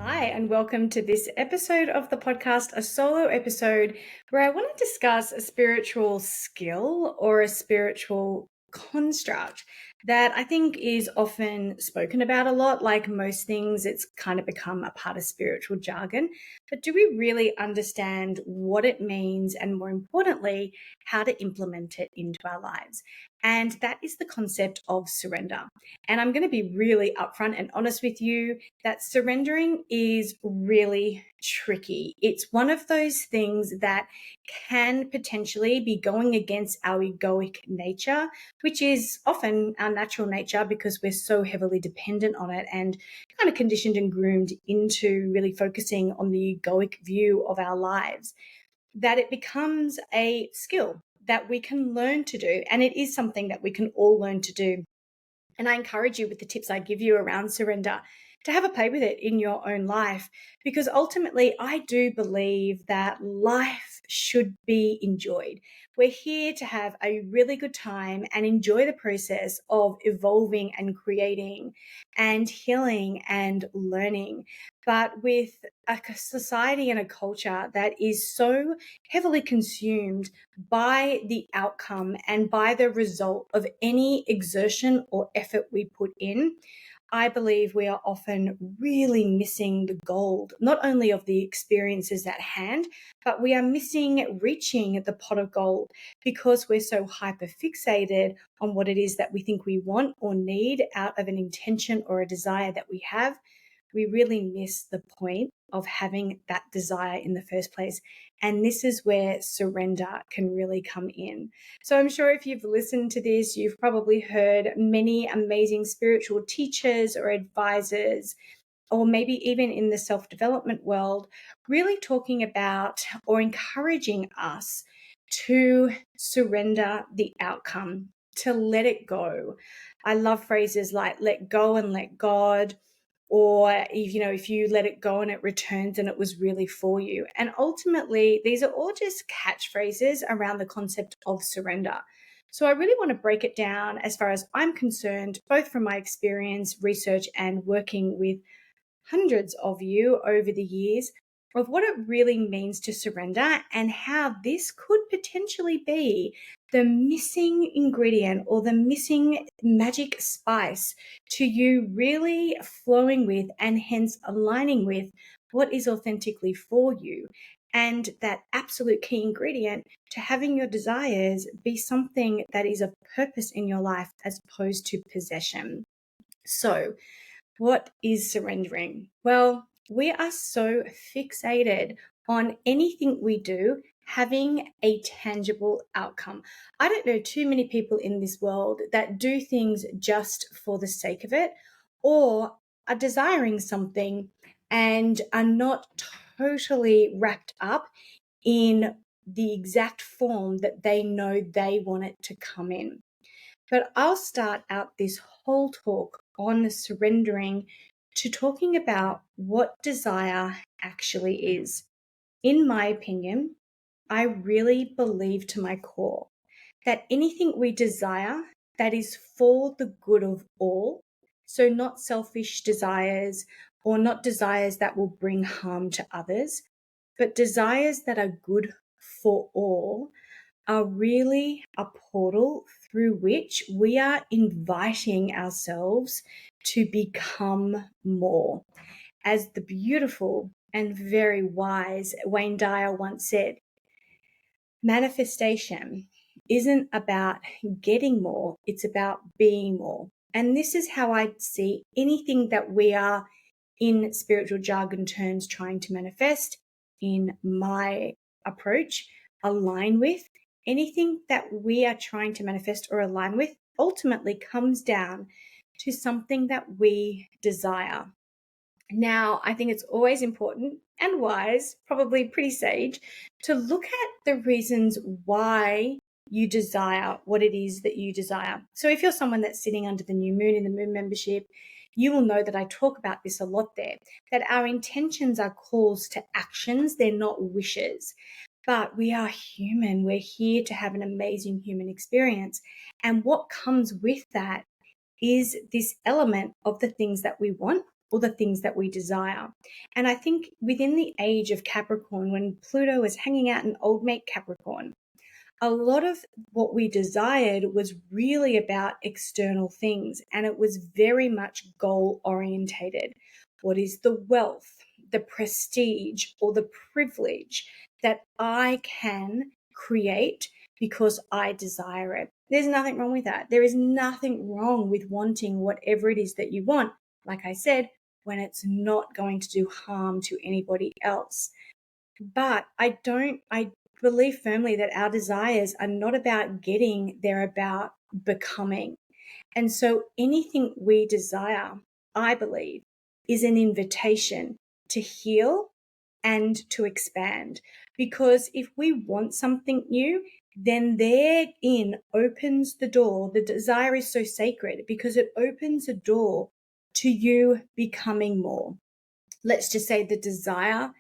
Hi, and welcome to this episode of the podcast, a solo episode where I want to discuss a spiritual skill or a spiritual construct that I think is often spoken about a lot. Like most things, it's kind of become a part of spiritual jargon. But do we really understand what it means and, more importantly, how to implement it into our lives? And that is the concept of surrender. And I'm going to be really upfront and honest with you that surrendering is really tricky. It's one of those things that can potentially be going against our egoic nature, which is often our natural nature because we're so heavily dependent on it and kind of conditioned and groomed into really focusing on the egoic view of our lives, that it becomes a skill that we can learn to do. And it is something that we can all learn to do. And I encourage you with the tips I give you around surrender to have a play with it in your own life, because ultimately I do believe that life should be enjoyed. We're here to have a really good time and enjoy the process of evolving and creating and healing and learning. But with a society and a culture that is so heavily consumed by the outcome and by the result of any exertion or effort we put in, I believe we are often really missing the gold, not only of the experiences at hand, but we are missing reaching the pot of gold because we're so hyper fixated on what it is that we think we want or need out of an intention or a desire that we have. We really miss the point of having that desire in the first place. And this is where surrender can really come in. So I'm sure if you've listened to this, you've probably heard many amazing spiritual teachers or advisors, or maybe even in the self-development world, really talking about or encouraging us to surrender the outcome, to let it go. I love phrases like let go and let God, or if you let it go and it returns and it was really for you. And ultimately, these are all just catchphrases around the concept of surrender. So I really want to break it down as far as I'm concerned, both from my experience, research, and working with hundreds of you over the years, of what it really means to surrender and how this could potentially be the missing ingredient or the missing magic spice to you really flowing with and hence aligning with what is authentically for you. And that absolute key ingredient to having your desires be something that is of purpose in your life as opposed to possession. So, what is surrendering? Well, we are so fixated on anything we do having a tangible outcome. I don't know too many people in this world that do things just for the sake of it or are desiring something and are not totally wrapped up in the exact form that they know they want it to come in. But I'll start out this whole talk on surrendering to talking about what desire actually is. In my opinion, I really believe to my core that anything we desire that is for the good of all, so not selfish desires or not desires that will bring harm to others, but desires that are good for all, are really a portal through which we are inviting ourselves to become more. As the beautiful and very wise Wayne Dyer once said, manifestation isn't about getting more, it's about being more. And this is how I see anything that we are, in spiritual jargon terms, trying to manifest in my approach, align with. Anything that we are trying to manifest or align with ultimately comes down to something that we desire. Now, I think it's always important and wise, probably pretty sage, to look at the reasons why you desire what it is that you desire. So if you're someone that's sitting under the new moon in the moon membership, you will know that I talk about this a lot there, that our intentions are calls to actions, they're not wishes. But we are human. We're here to have an amazing human experience. And what comes with that is this element of the things that we want or the things that we desire. And I think within the age of Capricorn, when Pluto was hanging out in old mate Capricorn, a lot of what we desired was really about external things, and it was very much goal orientated. What is the wealth, the prestige, or the privilege that I can create because I desire it? There's nothing wrong with that. There is nothing wrong with wanting whatever it is that you want, like I said, when it's not going to do harm to anybody else. But I believe firmly that our desires are not about getting, they're about becoming. And so anything we desire, I believe, is an invitation to heal and to expand. Because if we want something new, then therein opens the door. The desire is so sacred because it opens a door to you becoming more. Let's just say the desire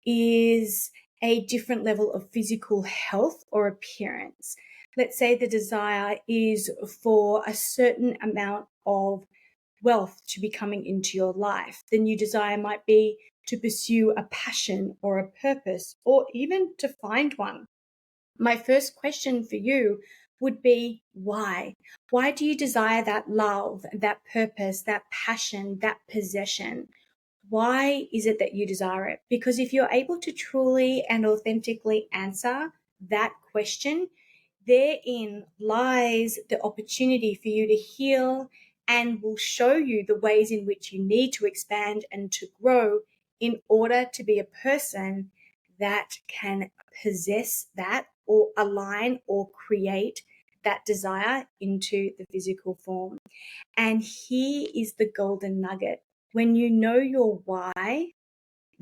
is a different level of physical health or appearance. Let's say the desire is for a certain amount of wealth to be coming into your life. The new desire might be to pursue a passion or a purpose, or even to find one. My first question for you would be why? Why do you desire that love, that purpose, that passion, that possession? Why is it that you desire it? Because if you're able to truly and authentically answer that question, therein lies the opportunity for you to heal and will show you the ways in which you need to expand and to grow in order to be a person that can possess that or align or create that desire into the physical form. And here is the golden nugget. When you know your why,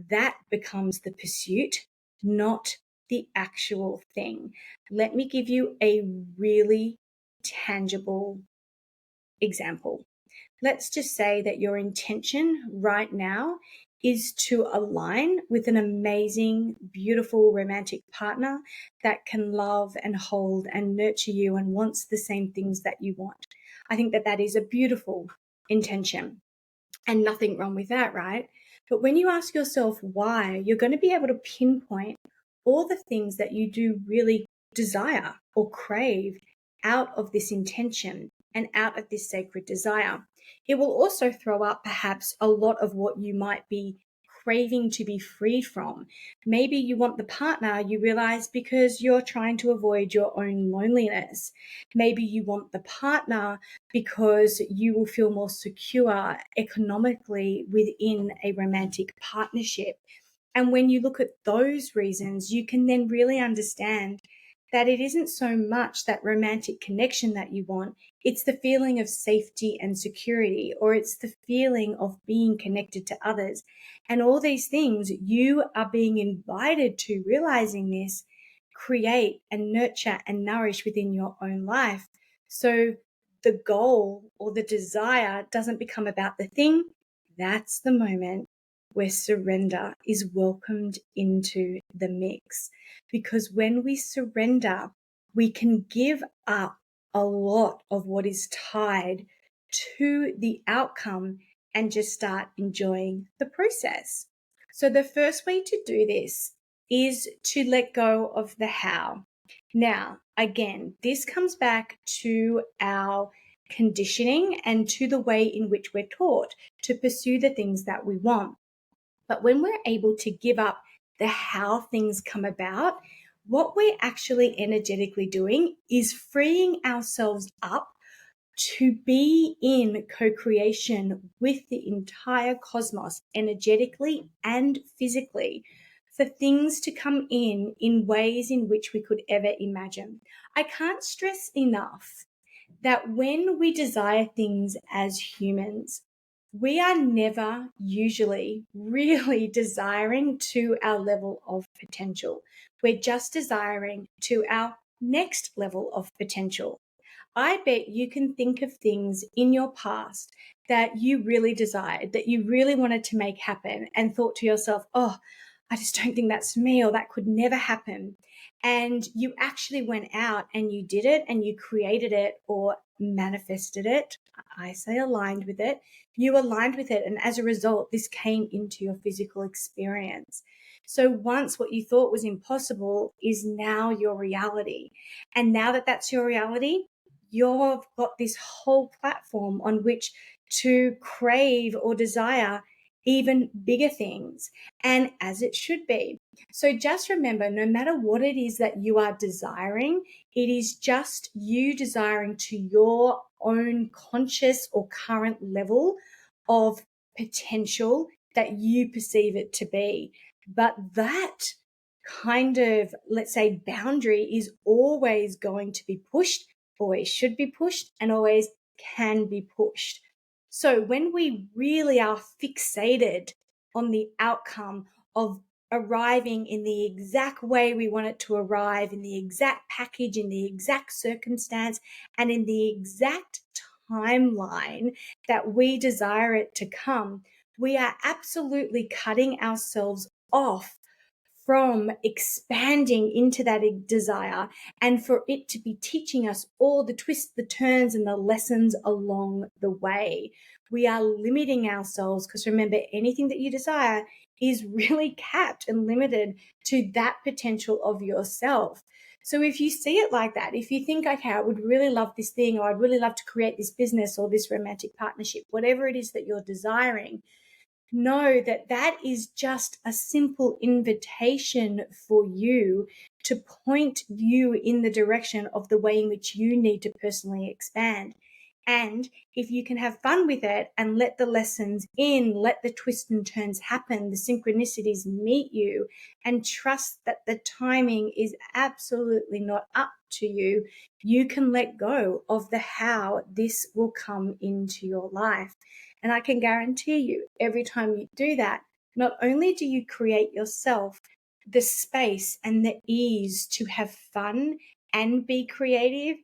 that becomes the pursuit, not the actual thing. Let me give you a really tangible example. Let's just say that your intention right now is to align with an amazing, beautiful, romantic partner that can love and hold and nurture you and wants the same things that you want. I think that that is a beautiful intention and nothing wrong with that, right? But when you ask yourself why, you're going to be able to pinpoint all the things that you do really desire or crave out of this intention and out of this sacred desire. It will also throw up perhaps a lot of what you might be craving to be freed from. Maybe you want the partner, you realize, because you're trying to avoid your own loneliness. Maybe you want the partner because you will feel more secure economically within a romantic partnership. And when you look at those reasons, you can then really understand that it isn't so much that romantic connection that you want, it's the feeling of safety and security, or it's the feeling of being connected to others. And all these things, you are being invited to, realizing this, create and nurture and nourish within your own life. So the goal or the desire doesn't become about the thing. That's the moment where surrender is welcomed into the mix. Because when we surrender, we can give up a lot of what is tied to the outcome and just start enjoying the process. So the first way to do this is to let go of the how. Now, again, this comes back to our conditioning and to the way in which we're taught to pursue the things that we want. But when we're able to give up the how things come about, what we're actually energetically doing is freeing ourselves up to be in co-creation with the entire cosmos, energetically and physically, for things to come in ways in which we could ever imagine. I can't stress enough that when we desire things as humans, we are never usually really desiring to our level of potential. We're just desiring to our next level of potential. I bet you can think of things in your past that you really desired, that you really wanted to make happen, and thought to yourself, oh, I just don't think that's me, or that could never happen. And you actually went out and you did it and you created it or manifested it. I say aligned with it. You aligned with it. And as a result, this came into your physical experience. So once what you thought was impossible is now your reality. And now that that's your reality, you've got this whole platform on which to crave or desire even bigger things, and as it should be. So just remember, no matter what it is that you are desiring, it is just you desiring to your own conscious or current level of potential that you perceive it to be. But that kind of, let's say, boundary is always going to be pushed, always should be pushed, and always can be pushed. So when we really are fixated on the outcome of arriving in the exact way we want it to arrive, in the exact package, in the exact circumstance, and in the exact timeline that we desire it to come, we are absolutely cutting ourselves off from expanding into that desire, and for it to be teaching us all the twists, the turns, and the lessons along the way. We are limiting ourselves, because remember, anything that you desire is really capped and limited to that potential of yourself. So if you see it like that, if you think, okay, I would really love this thing, or I'd really love to create this business or this romantic partnership, whatever it is that you're desiring, know that that is just a simple invitation for you to point you in the direction of the way in which you need to personally expand. And if you can have fun with it and let the lessons in, let the twists and turns happen, the synchronicities meet you, and trust that the timing is absolutely not up to you, you can let go of the how this will come into your life. And I can guarantee you, every time you do that, not only do you create yourself the space and the ease to have fun and be creative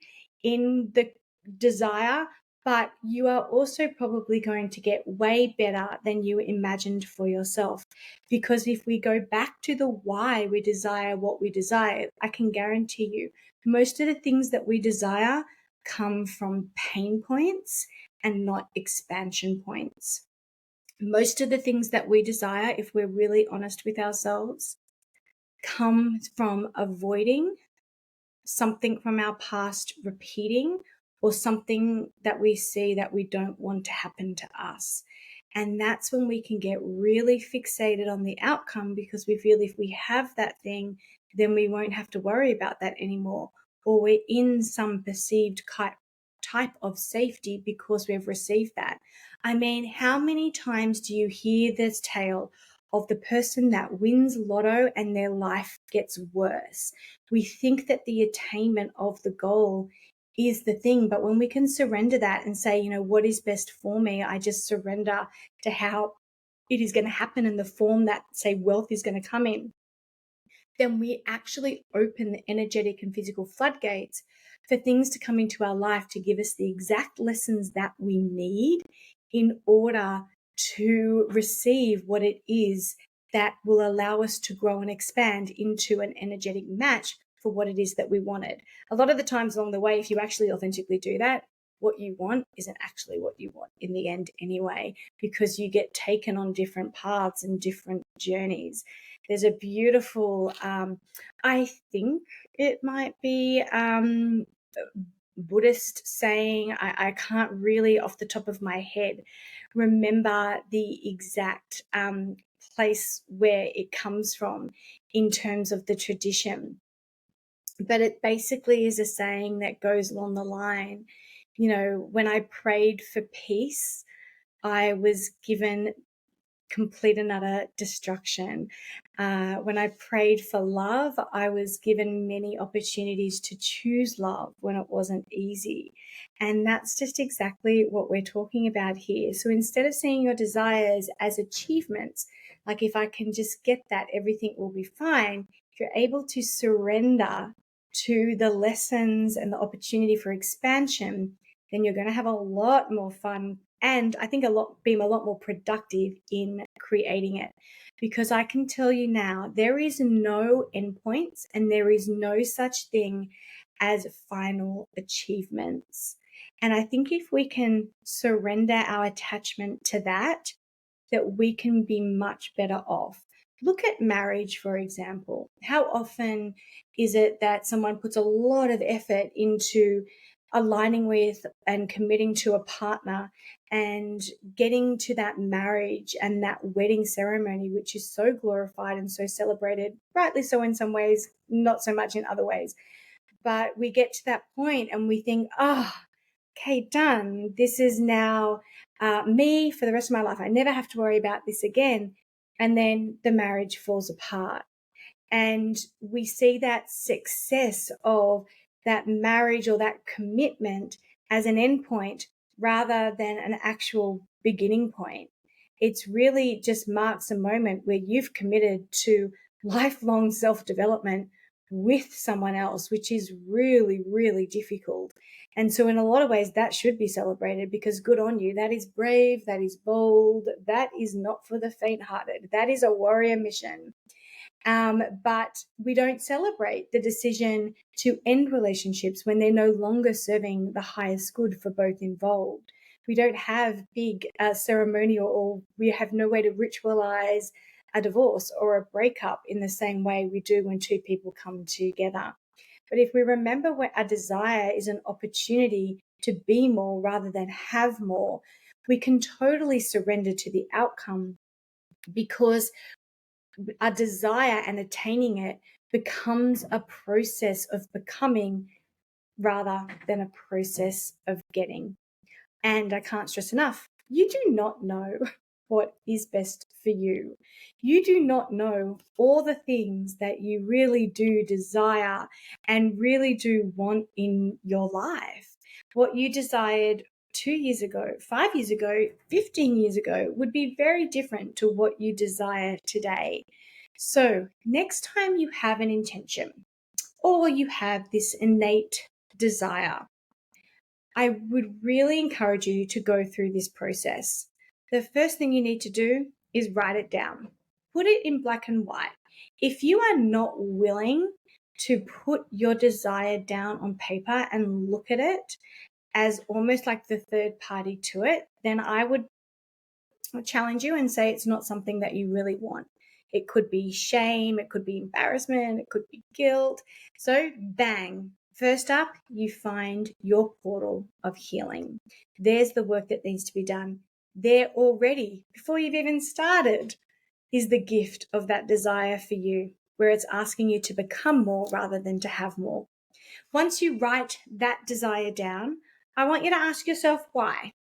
in the desire, but you are also probably going to get way better than you imagined for yourself. Because if we go back to the why we desire what we desire, I can guarantee you, most of the things that we desire come from pain points and not expansion points. Most of the things that we desire, if we're really honest with ourselves, come from avoiding something from our past repeating, or something that we see that we don't want to happen to us. And that's when we can get really fixated on the outcome, because we feel if we have that thing, then we won't have to worry about that anymore, or we're in some perceived type of safety because we've received that. I mean, how many times do you hear this tale of the person that wins lotto and their life gets worse? We think that the attainment of the goal is the thing, but when we can surrender that and say, what is best for me? I just surrender to how it is going to happen in the form that, say, wealth is going to come in, then we actually open the energetic and physical floodgates for things to come into our life to give us the exact lessons that we need in order to receive what it is that will allow us to grow and expand into an energetic match for what it is that we wanted. A lot of the times along the way, if you actually authentically do that, what you want isn't actually what you want in the end anyway, because you get taken on different paths and different journeys. There's a beautiful, I think it might be Buddhist saying, I can't really off the top of my head remember the exact place where it comes from in terms of the tradition. But it basically is a saying that goes along the line, when I prayed for peace, I was given complete and utter destruction. When I prayed for love, I was given many opportunities to choose love when it wasn't easy. And that's just exactly what we're talking about here. So instead of seeing your desires as achievements, like if I can just get that, everything will be fine. If you're able to surrender to the lessons and the opportunity for expansion, then you're going to have a lot more fun and I think be a lot more productive in creating it. Because I can tell you now, there is no endpoints and there is no such thing as final achievements. And I think if we can surrender our attachment to that, that we can be much better off. Look at marriage, for example. How often is it that someone puts a lot of effort into aligning with and committing to a partner and getting to that marriage and that wedding ceremony, which is so glorified and so celebrated, rightly so in some ways, not so much in other ways. But we get to that point and we think, okay, done. This is now me for the rest of my life. I never have to worry about this again. And then the marriage falls apart. And we see that success of that marriage or that commitment as an endpoint rather than an actual beginning point. It's really just marks a moment where you've committed to lifelong self-development with someone else, which is really, really difficult. And so in a lot of ways, that should be celebrated because good on you. That is brave. That is bold. That is not for the faint-hearted. That is a warrior mission. But we don't celebrate the decision to end relationships when they're no longer serving the highest good for both involved. We don't have big ceremonial, or we have no way to ritualize a divorce or a breakup in the same way we do when two people come together. But if we remember what our desire is an opportunity to be more rather than have more, we can totally surrender to the outcome because our desire and attaining it becomes a process of becoming rather than a process of getting. And I can't stress enough, you do not know what is best for you. You do not know all the things that you really do desire and really do want in your life. What you desired 2 years ago, 5 years ago, 15 years ago would be very different to what you desire today. So next time you have an intention or you have this innate desire, I would really encourage you to go through this process. The first thing you need to do is write it down. Put it in black and white. If you are not willing to put your desire down on paper and look at it as almost like the third party to it, then I would challenge you and say it's not something that you really want. It could be shame, it could be embarrassment, it could be guilt. So bang, first up, you find your portal of healing. There's the work that needs to be done. There already, before you've even started, is the gift of that desire for you, where it's asking you to become more rather than to have more. Once you write that desire down, I want you to ask yourself why.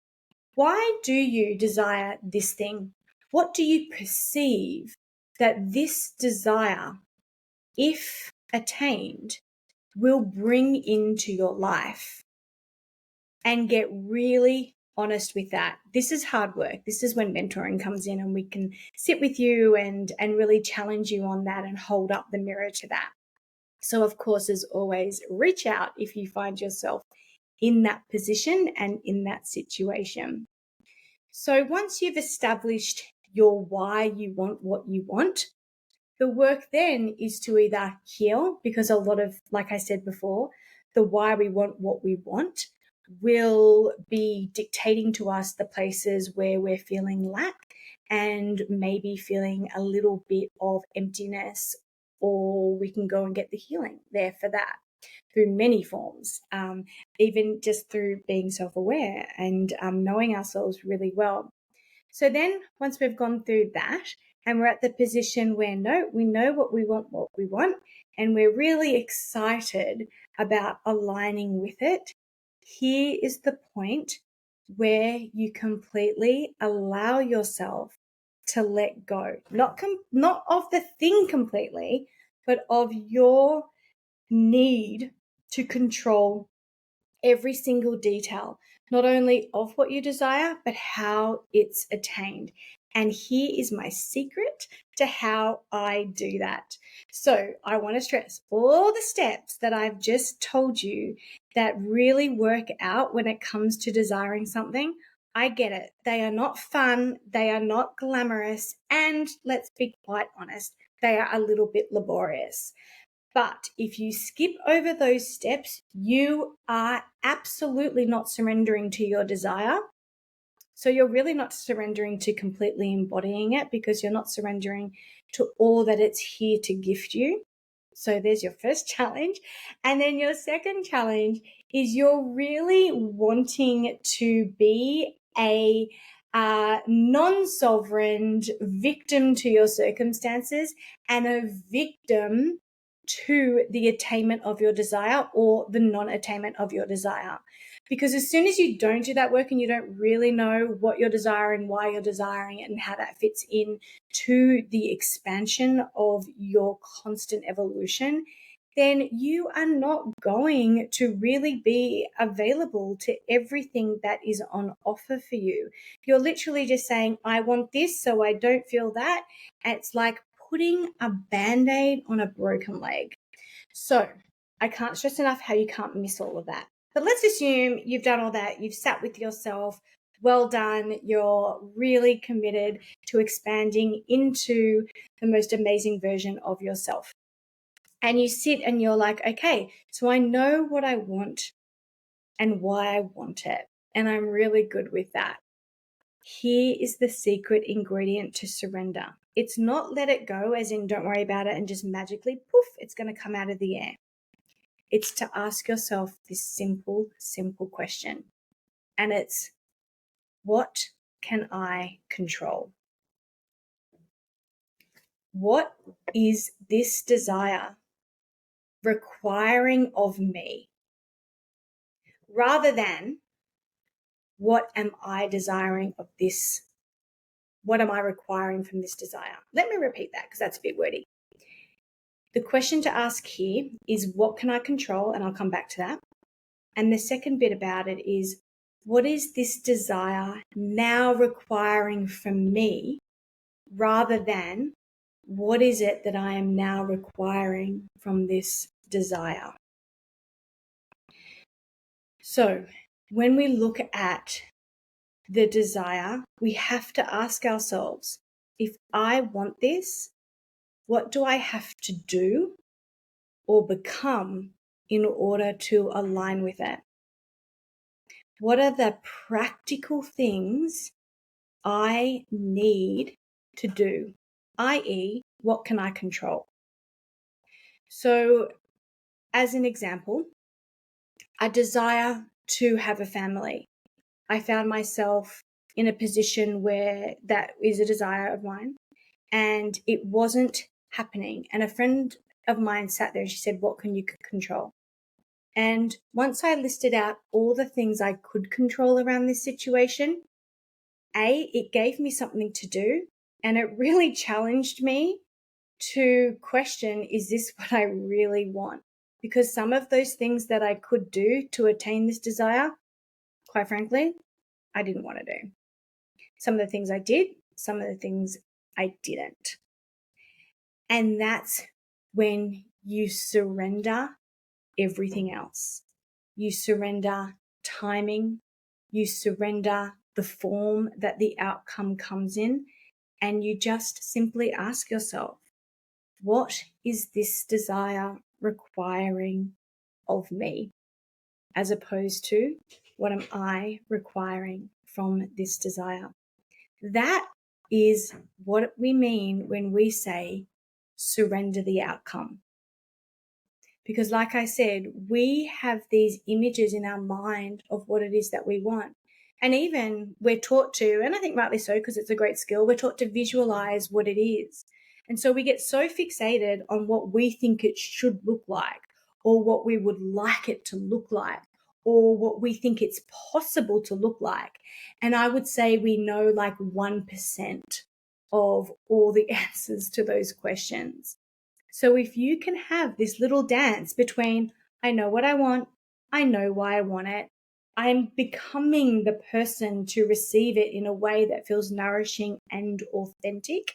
Why do you desire this thing? What do you perceive that this desire, if attained, will bring into your life? And get really honest with that. This is hard work. This is when mentoring comes in and we can sit with you and really challenge you on that and hold up the mirror to that. So of course, as always, reach out if you find yourself in that position and in that situation. So once you've established your why you want what you want, the work then is to either heal, because a lot of, like I said before, the why we want what we want will be dictating to us the places where we're feeling lack and maybe feeling a little bit of emptiness, or we can go and get the healing there for that through many forms, even just through being self-aware and knowing ourselves really well. So then once we've gone through that and we're at the position where we know what we want, and we're really excited about aligning with it, here is the point where you completely allow yourself to let go, not of the thing completely, but of your need to control every single detail, not only of what you desire, but how it's attained. And here is my secret to how I do that. So I want to stress all the steps that I've just told you that really work out when it comes to desiring something. I get it. They are not fun. They are not glamorous. And let's be quite honest, they are a little bit laborious. But if you skip over those steps, you are absolutely not surrendering to your desire. So you're really not surrendering to completely embodying it, because you're not surrendering to all that it's here to gift you. So there's your first challenge. And then your second challenge is you're really wanting to be a non-sovereign victim to your circumstances and a victim to the attainment of your desire or the non-attainment of your desire. Because as soon as you don't do that work and you don't really know what you're desiring, why you're desiring it, and how that fits in to the expansion of your constant evolution, then you are not going to really be available to everything that is on offer for you. You're literally just saying, I want this, so I don't feel that. And it's like putting a Band-Aid on a broken leg. So I can't stress enough how you can't miss all of that. But let's assume you've done all that, you've sat with yourself, well done, you're really committed to expanding into the most amazing version of yourself. And you sit and you're like, okay, so I know what I want and why I want it, and I'm really good with that. Here is the secret ingredient to surrender. It's not let it go, as in don't worry about it and just magically, poof, it's going to come out of the air. It's to ask yourself this simple question. And it's, what can I control? What is this desire requiring of me? Rather than, what am I desiring of this? What am I requiring from this desire? Let me repeat that, because that's a bit wordy. The question to ask here is, what can I control? And I'll come back to that. And the second bit about it is, what is this desire now requiring from me? Rather than, what is it that I am now requiring from this desire? So when we look at the desire, we have to ask ourselves, if I want this, what do I have to do or become in order to align with it? What are the practical things I need to do? i.e., what can I control? So, as an example, I desire to have a family. I found myself in a position where that is a desire of mine, and it wasn't happening. And a friend of mine sat there and she said, what can you control? And once I listed out all the things I could control around this situation, it gave me something to do, and it really challenged me to question, is this what I really want? Because some of those things that I could do to attain this desire, quite frankly, I didn't want to do. Some of the things I did, some of the things I didn't. And that's when you surrender everything else. You surrender timing, you surrender the form that the outcome comes in, and you just simply ask yourself, what is this desire requiring of me? As opposed to, what am I requiring from this desire? That is what we mean when we say surrender the outcome. Because like I said, we have these images in our mind of what it is that we want. And even we're taught to, and I think rightly so, because it's a great skill, we're taught to visualize what it is. And so we get so fixated on what we think it should look like, or what we would like it to look like, or what we think it's possible to look like. And I would say we know like 1% of all the answers to those questions. So if you can have this little dance between, I know what I want, I know why I want it, I'm becoming the person to receive it in a way that feels nourishing and authentic,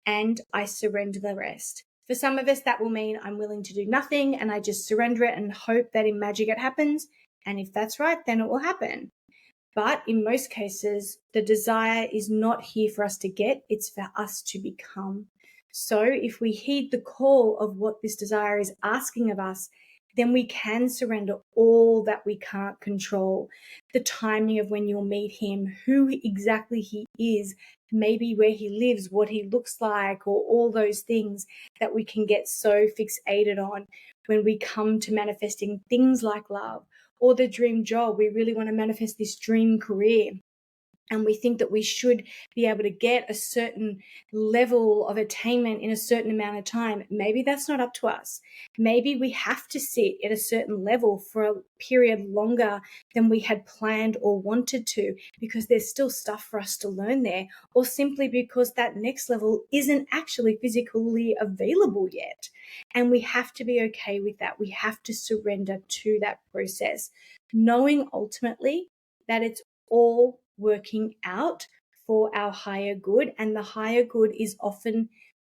and I surrender the rest. For some of us, that will mean I'm willing to do nothing and I just surrender it and hope that in magic it happens. And if that's right, then it will happen. But in most cases, the desire is not here for us to get, it's for us to become. So if we heed the call of what this desire is asking of us, then we can surrender all that we can't control. The timing of when you'll meet him, who exactly he is, maybe where he lives, what he looks like, or all those things that we can get so fixated on when we come to manifesting things like love or the dream job. We really want to manifest this dream career, and we think that we should be able to get a certain level of attainment in a certain amount of time. Maybe that's not up to us. Maybe we have to sit at a certain level for a period longer than we had planned or wanted to, because there's still stuff for us to learn there, or simply because that next level isn't actually physically available yet. And we have to be okay with that. We have to surrender to that process, knowing ultimately that it's all working out for our higher good. And the higher good is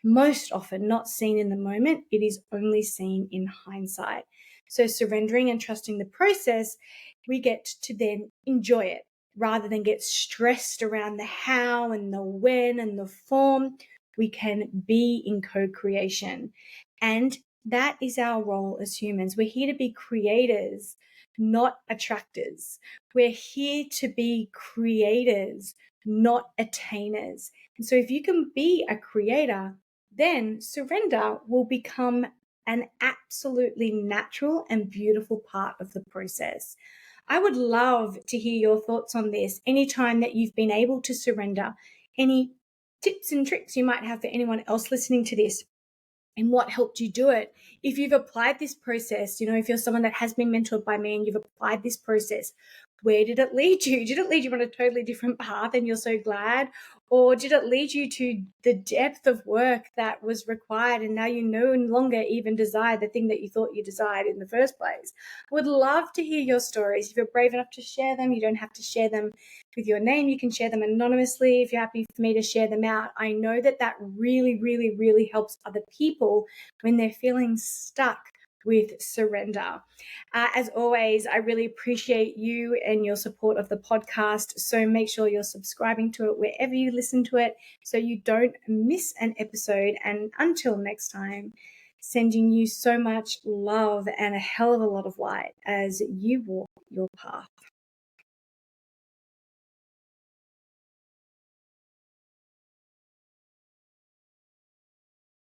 most often, not seen in the moment. It is only seen in hindsight. So surrendering and trusting the process, we get to then enjoy it rather than get stressed around the how and the when and the form. We can be in co-creation. And that is our role as humans. We're here to be creators, not attractors. We're here to be creators, not attainers. And so if you can be a creator, then surrender will become an absolutely natural and beautiful part of the process. I would love to hear your thoughts on this anytime that you've been able to surrender, any tips and tricks you might have for anyone else listening to this, and what helped you do it. If you've applied this process, if you're someone that has been mentored by me and you've applied this process, where did it lead you? Did it lead you on a totally different path and you're so glad? Or did it lead you to the depth of work that was required and now you no longer even desire the thing that you thought you desired in the first place? I would love to hear your stories. If you're brave enough to share them, you don't have to share them with your name. You can share them anonymously if you're happy for me to share them out. I know that that really, really, really helps other people when they're feeling stuck with surrender. As always, I really appreciate you and your support of the podcast. So make sure you're subscribing to it wherever you listen to it so you don't miss an episode. And until next time, sending you so much love and a hell of a lot of light as you walk your path.